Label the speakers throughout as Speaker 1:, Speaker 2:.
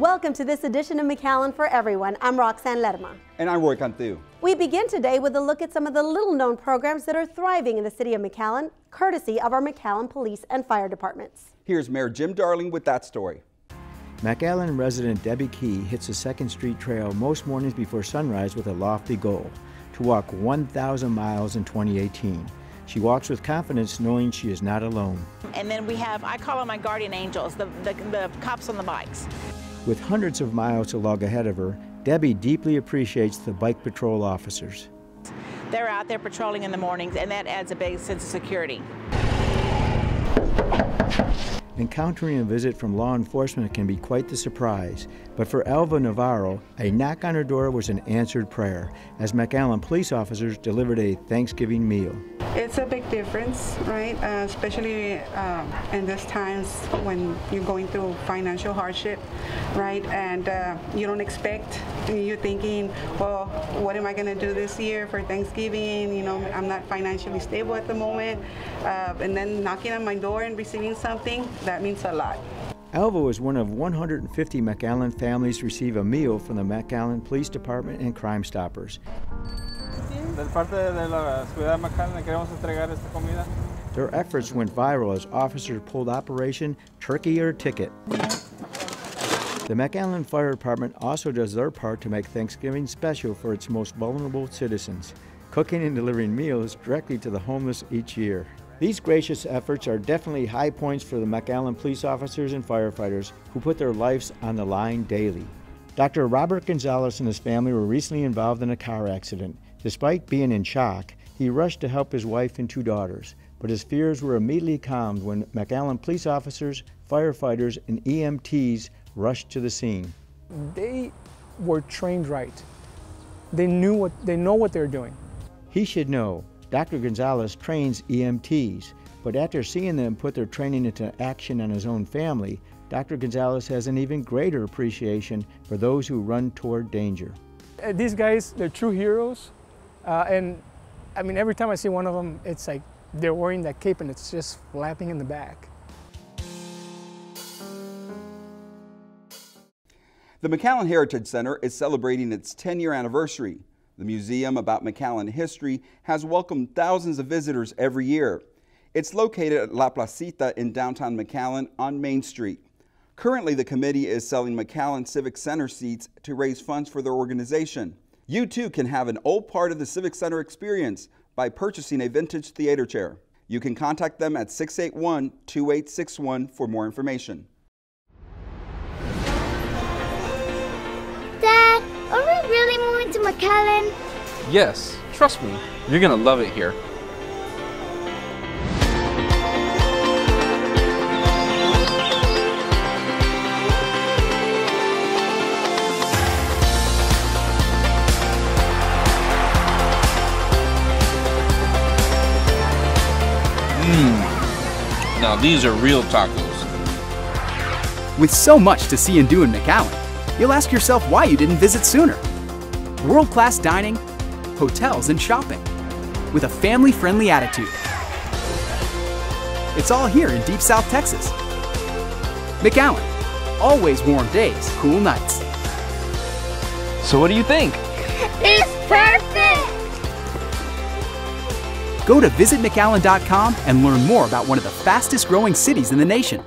Speaker 1: Welcome to this edition of McAllen for Everyone. I'm Roxanne Lerma.
Speaker 2: And I'm Roy Cantu.
Speaker 1: We begin today with a look at some of the little-known programs that are thriving in the city of McAllen, courtesy of our McAllen Police and Fire Departments.
Speaker 2: Here's Mayor Jim Darling with that story.
Speaker 3: McAllen resident Debbie Key hits the 2nd Street Trail most mornings before sunrise with a lofty goal, to walk 1,000 miles in 2018. She walks with confidence knowing she is not alone.
Speaker 4: And then we have, I call them my guardian angels, the cops on the bikes.
Speaker 3: With hundreds of miles to log ahead of her, Debbie deeply appreciates the bike patrol officers.
Speaker 4: They're out there patrolling in the mornings, and that adds a big sense of security.
Speaker 3: Encountering a visit from law enforcement can be quite the surprise, but for Alva Navarro, a knock on her door was an answered prayer as McAllen police officers delivered a Thanksgiving meal.
Speaker 5: It's a big difference, right? Especially in these times when you're going through financial hardship, right? And you don't expect, you're thinking, well, what am I going to do this year for Thanksgiving? You know, I'm not financially stable at the moment. And then knocking on my door and receiving something, that means a lot.
Speaker 3: Alva was one of 150 McAllen families to receive a meal from the McAllen Police Department and Crime Stoppers. Their efforts went viral as officers pulled Operation Turkey or Ticket. The McAllen Fire Department also does their part to make Thanksgiving special for its most vulnerable citizens, cooking and delivering meals directly to the homeless each year. These gracious efforts are definitely high points for the McAllen police officers and firefighters who put their lives on the line daily. Dr. Robert Gonzalez and his family were recently involved in a car accident. Despite being in shock, he rushed to help his wife and 2 daughters, but his fears were immediately calmed when McAllen police officers, firefighters, and EMTs rushed to the scene.
Speaker 6: They were trained right. They know what they're doing.
Speaker 3: He should know. Dr. Gonzalez trains EMTs, but after seeing them put their training into action on his own family, Dr. Gonzalez has an even greater appreciation for those who run toward danger.
Speaker 6: These guys, they're true heroes, and I mean, every time I see one of them, it's like they're wearing that cape and it's just flapping in the back.
Speaker 2: The McAllen Heritage Center is celebrating its 10-year anniversary. The museum about McAllen history has welcomed thousands of visitors every year. It's located at La Placita in downtown McAllen on Main Street. Currently, the committee is selling McAllen Civic Center seats to raise funds for their organization. You too can have an old part of the Civic Center experience by purchasing a vintage theater chair. You can contact them at 681-2861 for more information.
Speaker 7: Dad, are we really moving to McAllen?
Speaker 8: Yes, trust me, you're gonna love it here. Now these are real tacos.
Speaker 9: With so much to see and do in McAllen, you'll ask yourself why you didn't visit sooner. World-class dining, hotels, and shopping, with a family-friendly attitude. It's all here in Deep South Texas. McAllen, always warm days, cool nights.
Speaker 8: So what do you think?
Speaker 7: It's perfect!
Speaker 9: Go to visitmcallen.com and learn more about one of the fastest growing cities in the nation.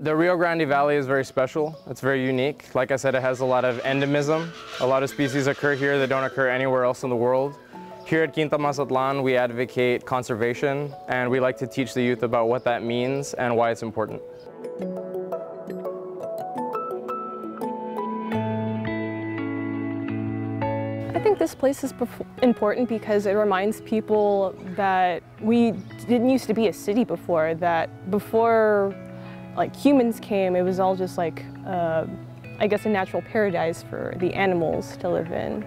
Speaker 10: The Rio Grande Valley is very special. It's very unique. Like I said, it has a lot of endemism. A lot of species occur here that don't occur anywhere else in the world. Here at Quinta Mazatlan, we advocate conservation, and we like to teach the youth about what that means and why it's important.
Speaker 11: I think this place is important because it reminds people that we didn't used to be a city before, that before like humans came, it was all just like, I guess, a natural paradise for the animals to live in.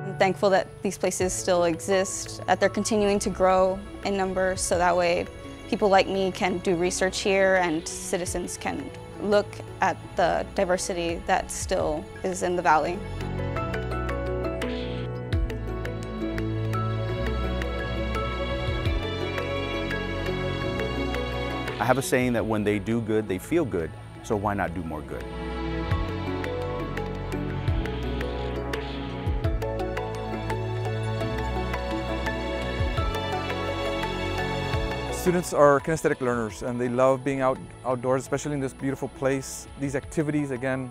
Speaker 12: I'm thankful that these places still exist, that they're continuing to grow in numbers, so that way people like me can do research here and citizens can look at the diversity that still is in the valley.
Speaker 13: I have a saying that when they do good, they feel good, so why not do more good?
Speaker 14: Students are kinesthetic learners and they love being outdoors, especially in this beautiful place. These activities, again,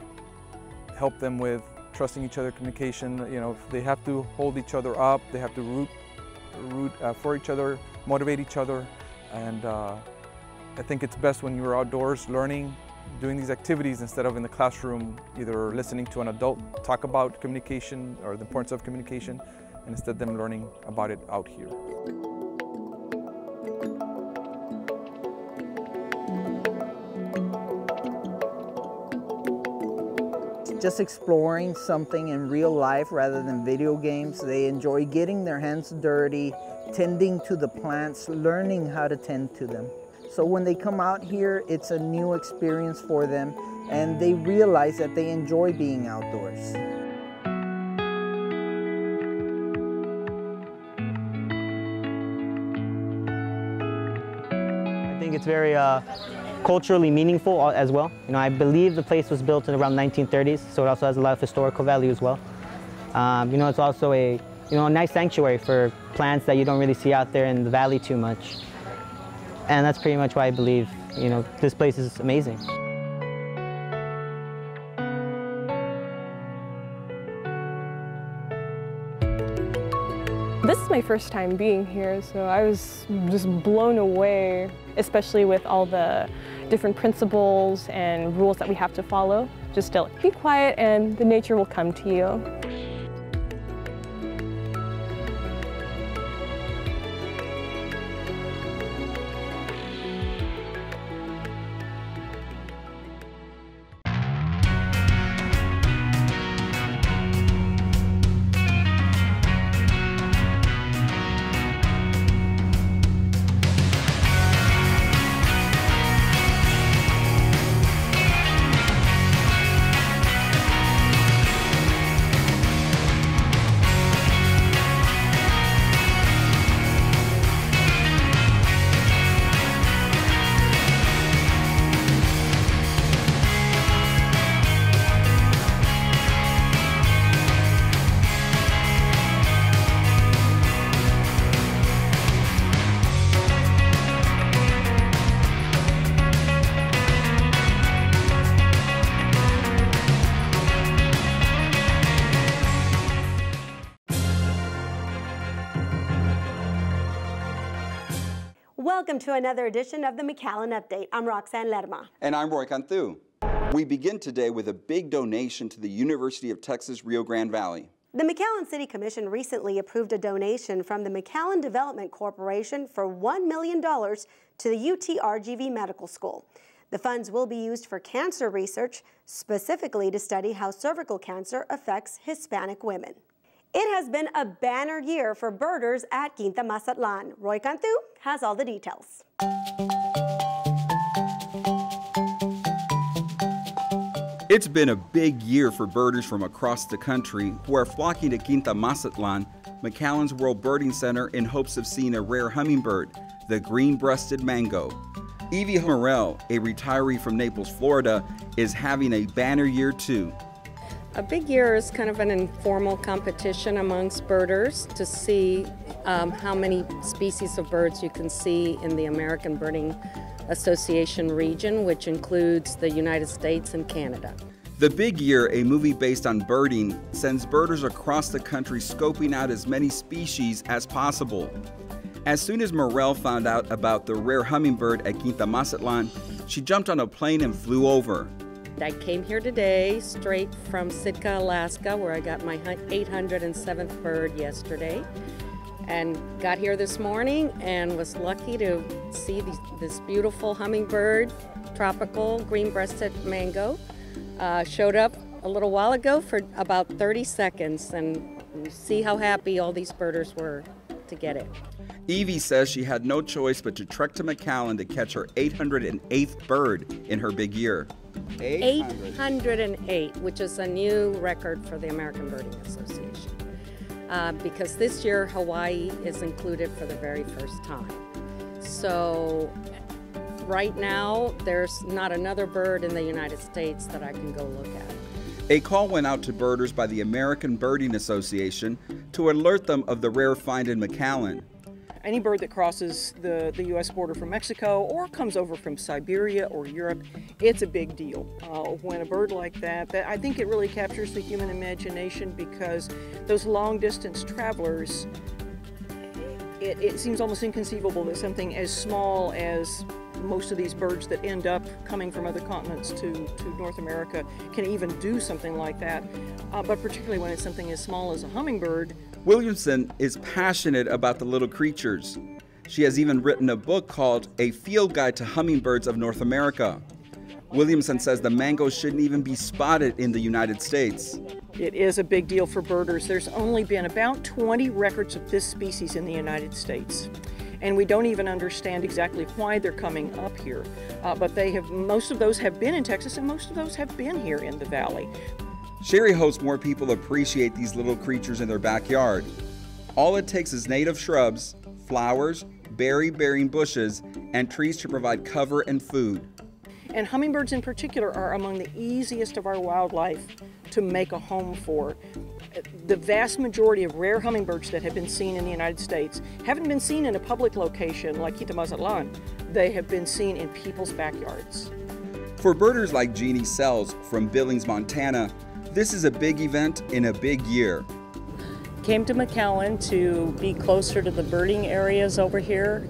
Speaker 14: help them with trusting each other, communication. You know, they have to hold each other up, they have to root for each other, motivate each other, and I think it's best when you're outdoors learning, doing these activities instead of in the classroom, either listening to an adult talk about communication or the importance of communication, and instead them learning about it out here.
Speaker 15: Just exploring something in real life rather than video games. They enjoy getting their hands dirty, tending to the plants, learning how to tend to them. So when they come out here, it's a new experience for them, and they realize that they enjoy being outdoors.
Speaker 16: I think it's very culturally meaningful as well. You know, I believe the place was built in around 1930s, so it also has a lot of historical value as well. You know, it's also a nice sanctuary for plants that you don't really see out there in the valley too much. And that's pretty much why I believe, you know, this place is amazing.
Speaker 11: This is my first time being here, so I was just blown away, especially with all the different principles and rules that we have to follow. Just to be quiet and the nature will come to you.
Speaker 1: Welcome to another edition of the McAllen Update. I'm Roxanne Lerma.
Speaker 2: And I'm Roy Cantu. We begin today with a big donation to the University of Texas Rio Grande Valley.
Speaker 1: The McAllen City Commission recently approved a donation from the McAllen Development Corporation for $1 million to the UT-RGV Medical School. The funds will be used for cancer research, specifically to study how cervical cancer affects Hispanic women. It has been a banner year for birders at Quinta Mazatlan. Roy Cantu has all the details.
Speaker 2: It's been a big year for birders from across the country who are flocking to Quinta Mazatlan, McAllen's World Birding Center, in hopes of seeing a rare hummingbird, the green-breasted mango. Evie Morel, a retiree from Naples, Florida, is having a banner year too.
Speaker 17: A big year is kind of an informal competition amongst birders to see how many species of birds you can see in the American Birding Association region, which includes the United States and Canada.
Speaker 2: The Big Year, a movie based on birding, sends birders across the country scoping out as many species as possible. As soon as Morel found out about the rare hummingbird at Quinta Mazatlan, she jumped on a plane and flew over.
Speaker 17: I came here today straight from Sitka, Alaska, where I got my 807th bird yesterday, and got here this morning and was lucky to see this beautiful hummingbird, tropical green-breasted mango. Showed up a little while ago for about 30 seconds, and you see how happy all these birders were to get it.
Speaker 2: Evie says she had no choice but to trek to McAllen to catch her 808th bird in her big year.
Speaker 17: 808, which is a new record for the American Birding Association. Because this year Hawaii is included for the very first time. So right now there's not another bird in the United States that I can go look at.
Speaker 2: A call went out to birders by the American Birding Association to alert them of the rare find in McAllen.
Speaker 18: Any bird that crosses the U.S. border from Mexico or comes over from Siberia or Europe, it's a big deal. When a bird like that, I think it really captures the human imagination, because those long-distance travelers, it seems almost inconceivable that something as small as most of these birds that end up coming from other continents to North America can even do something like that, but particularly when it's something as small as a hummingbird.
Speaker 2: Williamson is passionate about the little creatures. She has even written a book called A Field Guide to Hummingbirds of North America. Williamson says the mangoes shouldn't even be spotted in the United States.
Speaker 18: It is a big deal for birders. There's only been about 20 records of this species in the United States. And we don't even understand exactly why they're coming up here. But most of those have been in Texas, and most of those have been here in the valley.
Speaker 2: Sherry hopes more people appreciate these little creatures in their backyard. All it takes is native shrubs, flowers, berry-bearing bushes, and trees to provide cover and food.
Speaker 18: And hummingbirds in particular are among the easiest of our wildlife to make a home for. The vast majority of rare hummingbirds that have been seen in the United States haven't been seen in a public location like Mazatlan. They have been seen in people's backyards.
Speaker 2: For birders like Jeannie Sells from Billings, Montana, this is a big event in a big year.
Speaker 17: Came to McAllen to be closer to the birding areas over here.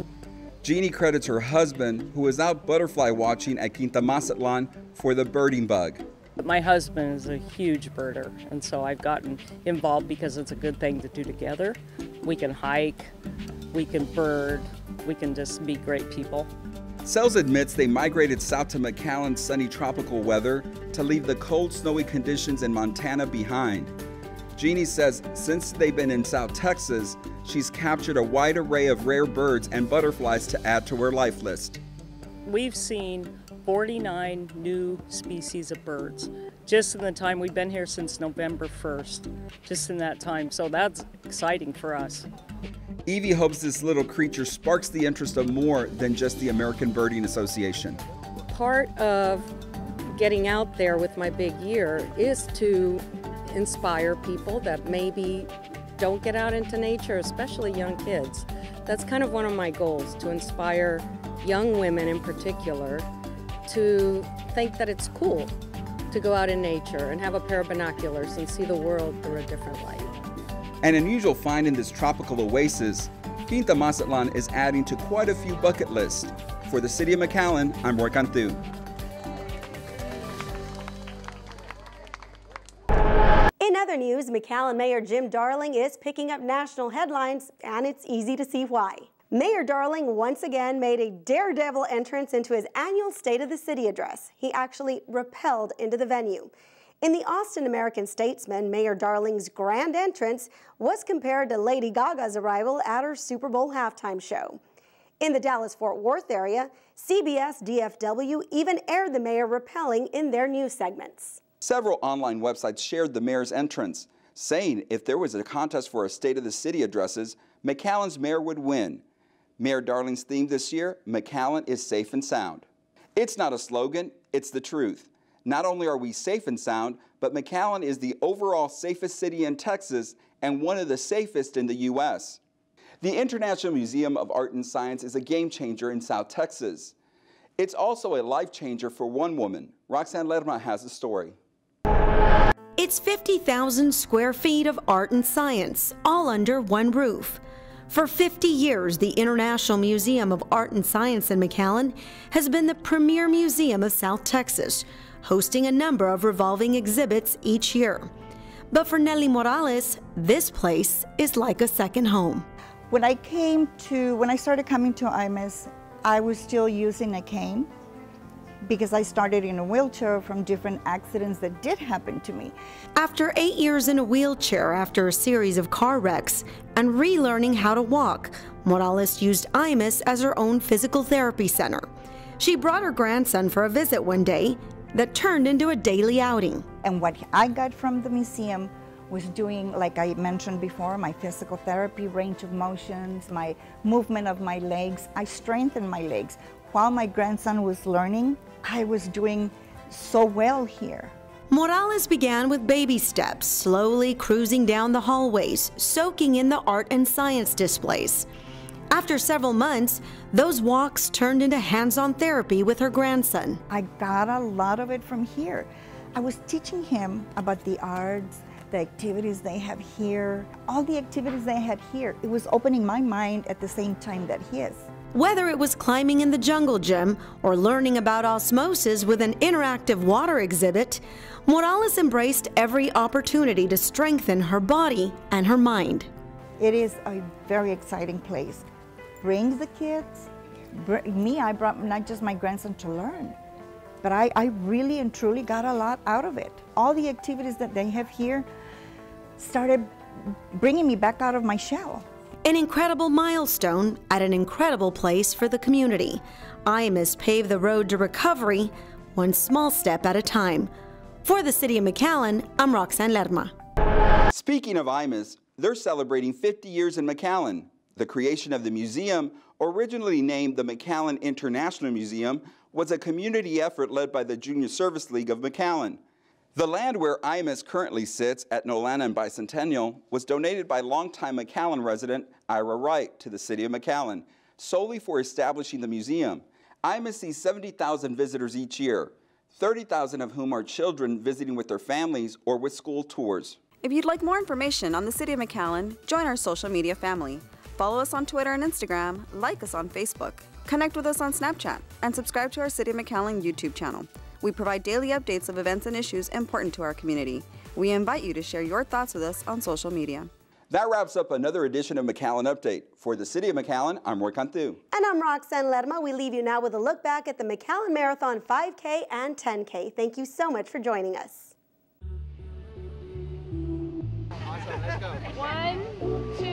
Speaker 2: Jeannie credits her husband, who is out butterfly watching at Mazatlan, for the birding bug.
Speaker 17: My husband is a huge birder, and so I've gotten involved because it's a good thing to do together. We can hike, we can bird, we can just be great people.
Speaker 2: Sells admits they migrated south to McAllen's sunny tropical weather to leave the cold, snowy conditions in Montana behind. Jeannie says since they've been in South Texas, she's captured a wide array of rare birds and butterflies to add to her life list.
Speaker 17: We've seen 49 new species of birds just in the time we've been here since November 1st, just in that time, so that's exciting for us.
Speaker 2: Evie hopes this little creature sparks the interest of more than just the American Birding Association.
Speaker 17: Part of getting out there with my big year is to inspire people that maybe don't get out into nature, especially young kids. That's kind of one of my goals, to inspire young women in particular to think that it's cool to go out in nature and have a pair of binoculars and see the world through a different light.
Speaker 2: An unusual find in this tropical oasis, Mazatlan is adding to quite a few bucket lists. For the City of McAllen, I'm Roy Cantu.
Speaker 1: In other news, McAllen Mayor Jim Darling is picking up national headlines, and it's easy to see why. Mayor Darling once again made a daredevil entrance into his annual State of the City address. He actually rappelled into the venue. In the Austin American-Statesman, Mayor Darling's grand entrance was compared to Lady Gaga's arrival at her Super Bowl halftime show. In the Dallas-Fort Worth area, CBS DFW even aired the mayor rappelling in their news segments.
Speaker 2: Several online websites shared the mayor's entrance, saying if there was a contest for a State of the City addresses, McAllen's mayor would win. Mayor Darling's theme this year, McAllen is safe and sound. It's not a slogan, it's the truth. Not only are we safe and sound, but McAllen is the overall safest city in Texas and one of the safest in the U.S. The International Museum of Art and Science is a game changer in South Texas. It's also a life changer for one woman. Roxanne Lerma has the story.
Speaker 19: It's 50,000 square feet of art and science, all under one roof. For 50 years, the International Museum of Art and Science in McAllen has been the premier museum of South Texas, hosting a number of revolving exhibits each year. But for Nelly Morales, this place is like a second home.
Speaker 20: When I started coming to IMES, I was still using a cane. because I started in a wheelchair from different accidents that did happen to me.
Speaker 19: After 8 years in a wheelchair after a series of car wrecks and relearning how to walk, Morales used IMIS as her own physical therapy center. She brought her grandson for a visit one day that turned into a daily outing.
Speaker 20: And what I got from the museum was doing, like I mentioned before, my physical therapy, range of motions, my movement of my legs. I strengthened my legs. While my grandson was learning, I was doing so well here.
Speaker 19: Morales began with baby steps, slowly cruising down the hallways, soaking in the art and science displays. After several months, those walks turned into hands-on therapy with her grandson.
Speaker 20: I got a lot of it from here. I was teaching him about the arts, the activities they have here, all the activities they had here. It was opening my mind at the same time that his.
Speaker 19: Whether it was climbing in the jungle gym or learning about osmosis with an interactive water exhibit, Morales embraced every opportunity to strengthen her body and her mind.
Speaker 20: It is a very exciting place. Brings the kids. I brought not just my grandson to learn, but I really and truly got a lot out of it. All the activities that they have here started bringing me back out of my shell.
Speaker 19: An incredible milestone at an incredible place for the community. IMIS paved the road to recovery, one small step at a time. For the City of McAllen, I'm Roxanne Lerma.
Speaker 2: Speaking of IMIS, they're celebrating 50 years in McAllen. The creation of the museum, originally named the McAllen International Museum, was a community effort led by the Junior Service League of McAllen. The land where IMIS currently sits at Nolana and Bicentennial was donated by longtime McAllen resident Ira Wright to the City of McAllen, solely for establishing the museum. IMIS sees 70,000 visitors each year, 30,000 of whom are children visiting with their families or with school tours.
Speaker 21: If you'd like more information on the City of McAllen, join our social media family. Follow us on Twitter and Instagram, like us on Facebook, connect with us on Snapchat, and subscribe to our City of McAllen YouTube channel. We provide daily updates of events and issues important to our community. We invite you to share your thoughts with us on social media.
Speaker 2: That wraps up another edition of McAllen Update. For the City of McAllen, I'm Roy Cantu.
Speaker 1: And I'm Roxanne Lerma. We leave you now with a look back at the McAllen Marathon 5K and 10K. Thank you so much for joining us.
Speaker 22: Awesome, let's go. 1, 2.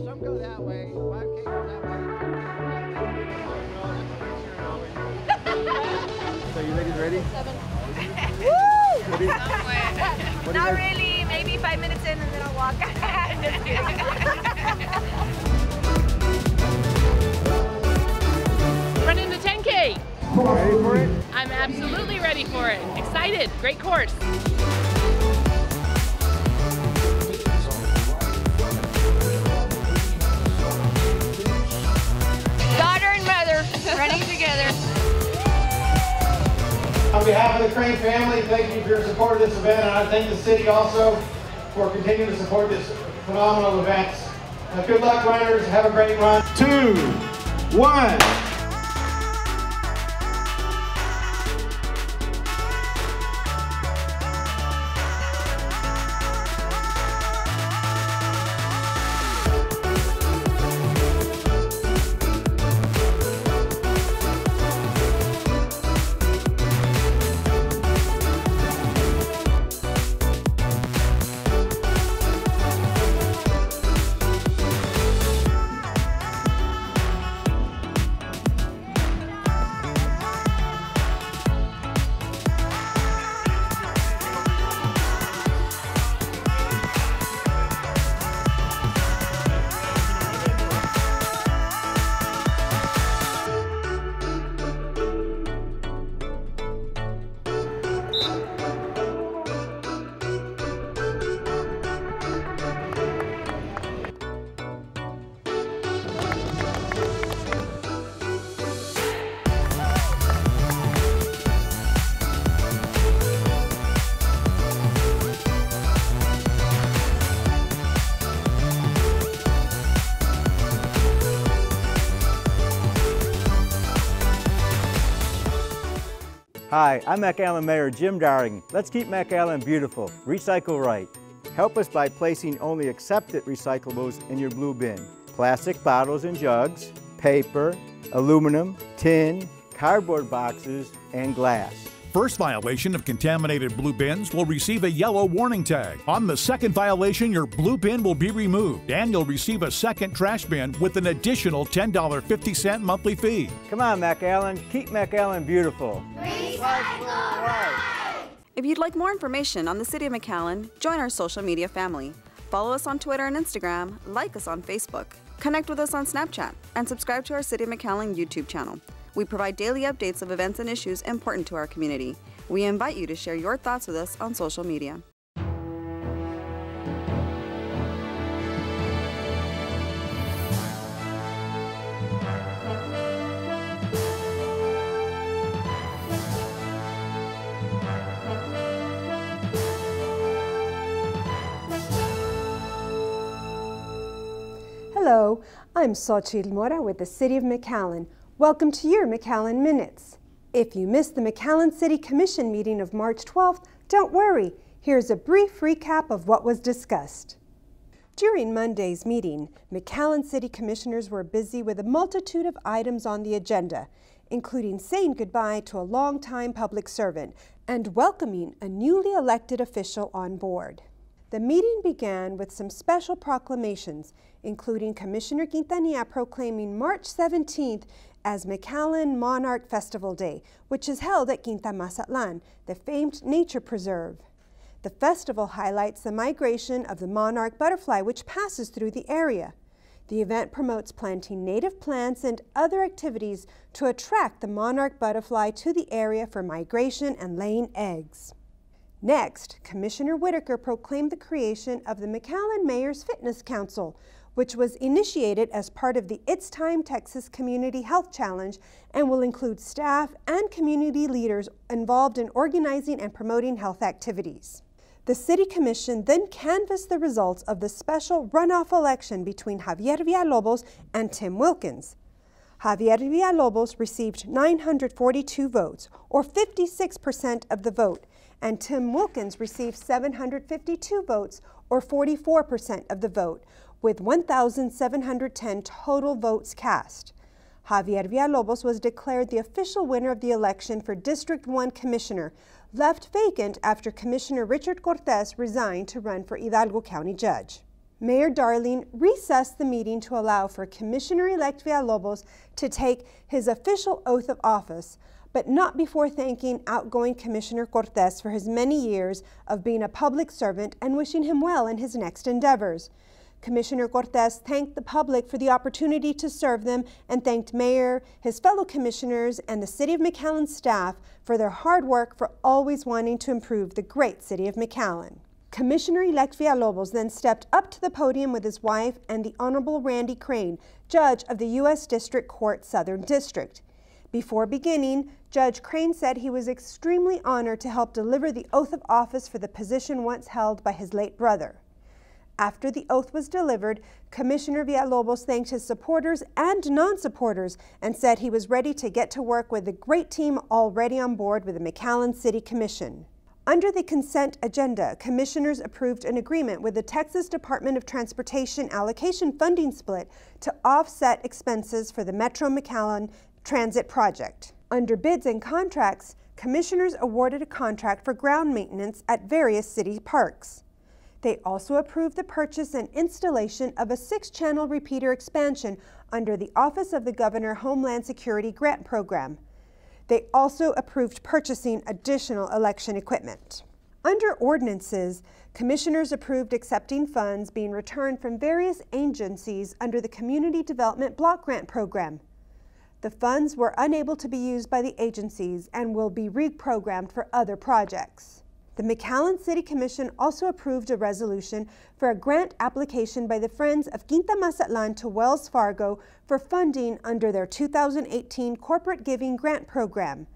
Speaker 22: Some go that way. 5K go that way.
Speaker 3: So you ladies ready?
Speaker 22: 7.
Speaker 3: Woo!
Speaker 22: Not really. Maybe 5 minutes in and then I'll walk. Just kidding.
Speaker 23: Running the 10K.
Speaker 3: Ready for it?
Speaker 23: I'm absolutely ready for it. Excited. Great course.
Speaker 22: Daughter and mother running together.
Speaker 24: On behalf of the Crane family, thank you for your support of this event, and I thank the city also for continuing to support this phenomenal event. Good luck, runners. Have a great run. 2, 1.
Speaker 3: Hi, I'm McAllen Mayor Jim Darling. Let's keep McAllen beautiful. Recycle right. Help us by placing only accepted recyclables in your blue bin. Plastic bottles and jugs, paper, aluminum, tin, cardboard boxes, and glass.
Speaker 4: First violation of contaminated blue bins will receive a yellow warning tag. On the second violation, your blue bin will be removed, and you'll receive a second trash bin with an additional $10.50 monthly fee.
Speaker 3: Come on, McAllen, keep McAllen beautiful.
Speaker 21: If you'd like more information on the City of McAllen, join our social media family. Follow us on Twitter and Instagram, like us on Facebook, connect with us on Snapchat, and subscribe to our City of McAllen YouTube channel. We provide daily updates of events and issues important to our community. We invite you to share your thoughts with us on social media.
Speaker 5: Hello, I'm Xochitl Mora with the City of McAllen. Welcome to your McAllen Minutes. If you missed the McAllen City Commission meeting of March 12th, don't worry. Here's a brief recap of what was discussed. During Monday's meeting, McAllen City Commissioners were busy with a multitude of items on the agenda, including saying goodbye to a longtime public servant and welcoming a newly elected official on board. The meeting began with some special proclamations, including Commissioner Quintanilla proclaiming March 17th as McAllen Monarch Festival Day, which is held at Quinta Mazatlan, the famed nature preserve. The festival highlights the migration of the monarch butterfly, which passes through the area. The event promotes planting native plants and other activities to attract the monarch butterfly to the area for migration and laying eggs. Next, Commissioner Whitaker proclaimed the creation of the McAllen Mayor's Fitness Council, which was initiated as part of the It's Time Texas Community Health Challenge and will include staff and community leaders involved in organizing and promoting health activities. The City Commission then canvassed the results of the special runoff election between Javier Villalobos and Tim Wilkins. Javier Villalobos received 942 votes, or 56% of the vote, and Tim Wilkins received 752 votes, or 44% of the vote, with 1,710 total votes cast. Javier Villalobos was declared the official winner of the election for District 1 Commissioner, left vacant after Commissioner Richard Cortez resigned to run for Hidalgo County Judge. Mayor Darling recessed the meeting to allow for Commissioner-elect Villalobos to take his official oath of office, but not before thanking outgoing Commissioner Cortez for his many years of being a public servant and wishing him well in his next endeavors. Commissioner Cortez thanked the public for the opportunity to serve them and thanked Mayor, his fellow commissioners, and the City of McAllen staff for their hard work for always wanting to improve the great City of McAllen. Commissioner-elect Villalobos then stepped up to the podium with his wife and the Honorable Randy Crane, Judge of the U.S. District Court Southern District. Before beginning, Judge Crane said he was extremely honored to help deliver the oath of office for the position once held by his late brother. After the oath was delivered, Commissioner Villalobos thanked his supporters and non-supporters and said he was ready to get to work with the great team already on board with the McAllen City Commission. Under the consent agenda, commissioners approved an agreement with the Texas Department of Transportation allocation funding split to offset expenses for the Metro McAllen Transit Project. Under bids and contracts, commissioners awarded a contract for ground maintenance at various city parks. They also approved the purchase and installation of a 6-channel repeater expansion under the Office of the Governor Homeland Security Grant Program. They also approved purchasing additional election equipment. Under ordinances, commissioners approved accepting funds being returned from various agencies under the Community Development Block Grant Program. The funds were unable to be used by the agencies and will be reprogrammed for other projects. The McAllen City Commission also approved a resolution for a grant application by the Friends of Quinta Mazatlan to Wells Fargo for funding under their 2018 Corporate Giving Grant Program.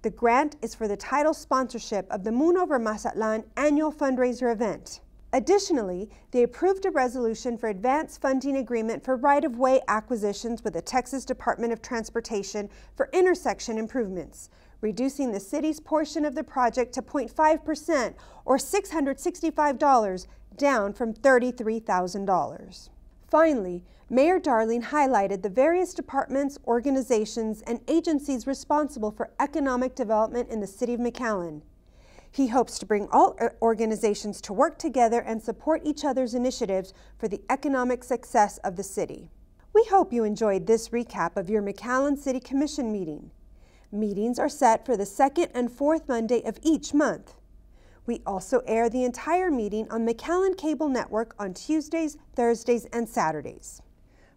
Speaker 5: The grant is for the title sponsorship of the Moon Over Mazatlan annual fundraiser event. Additionally, they approved a resolution for advanced funding agreement for right-of-way acquisitions with the Texas Department of Transportation for intersection improvements, reducing the city's portion of the project to 0.5% or $665, down from $33,000. Finally, Mayor Darling highlighted the various departments, organizations, and agencies responsible for economic development in the City of McAllen. He hopes to bring all organizations to work together and support each other's initiatives for the economic success of the city. We hope you enjoyed this recap of your McAllen City Commission meeting. Meetings are set for the second and fourth Monday of each month. We also air the entire meeting on McAllen Cable Network on Tuesdays, Thursdays, and Saturdays.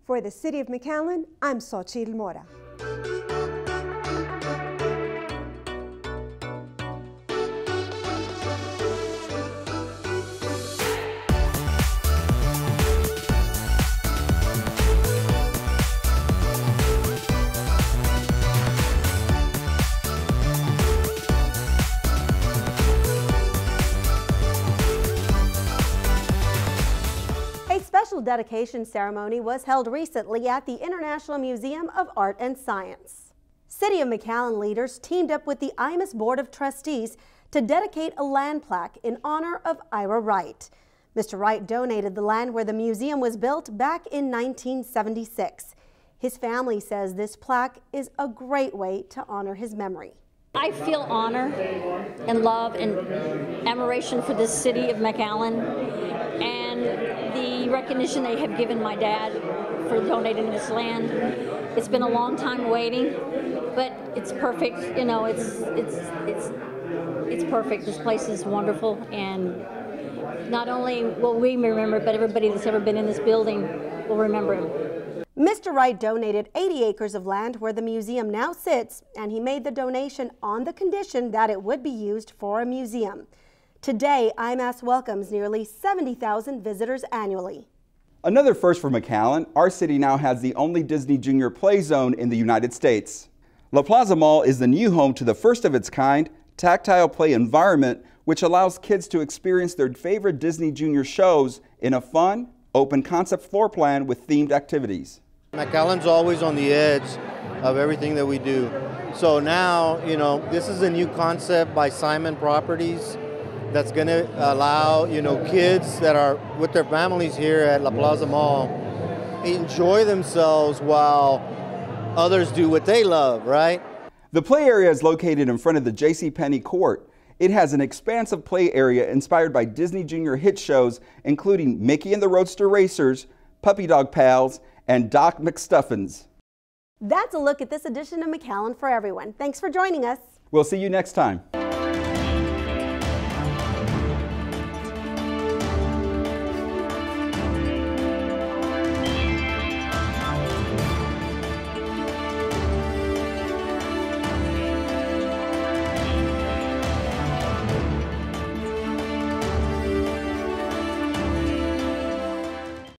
Speaker 5: For the City of McAllen, I'm Xochitl Mora.
Speaker 1: Special dedication ceremony was held recently at the International Museum of Art and Science. City of McAllen leaders teamed up with the IMUS Board of Trustees to dedicate a land plaque in honor of Ira Wright. Mr. Wright donated the land where the museum was built back in 1976. His family says this plaque is a great way to honor his memory.
Speaker 6: I feel honor and love and admiration for this city of McAllen and the recognition they have given my dad for donating this land. It's been a long time waiting, but it's perfect. You know, it's perfect. This place is wonderful, and not only will we remember it, but everybody that's ever been in this building will remember him.
Speaker 1: Mr. Wright donated 80 acres of land where the museum now sits, and he made the donation on the condition that it would be used for a museum. Today, IMAS welcomes nearly 70,000 visitors annually.
Speaker 2: Another first for McAllen, our city now has the only Disney Junior Play Zone in the United States. La Plaza Mall is the new home to the first of its kind, tactile play environment, which allows kids to experience their favorite Disney Junior shows in a fun, open concept floor plan with themed activities.
Speaker 7: McAllen's always on the edge of everything that we do. So now, you know, this is a new concept by Simon Properties that's going to allow, you know, kids that are with their families here at La Plaza Mall enjoy themselves while others do what they love, right?
Speaker 2: The play area is located in front of the JCPenney Court. It has an expansive play area inspired by Disney Junior hit shows, including Mickey and the Roadster Racers, Puppy Dog Pals, and Doc McStuffins.
Speaker 1: That's a look at this edition of McAllen for Everyone. Thanks for joining us.
Speaker 2: We'll see you next time.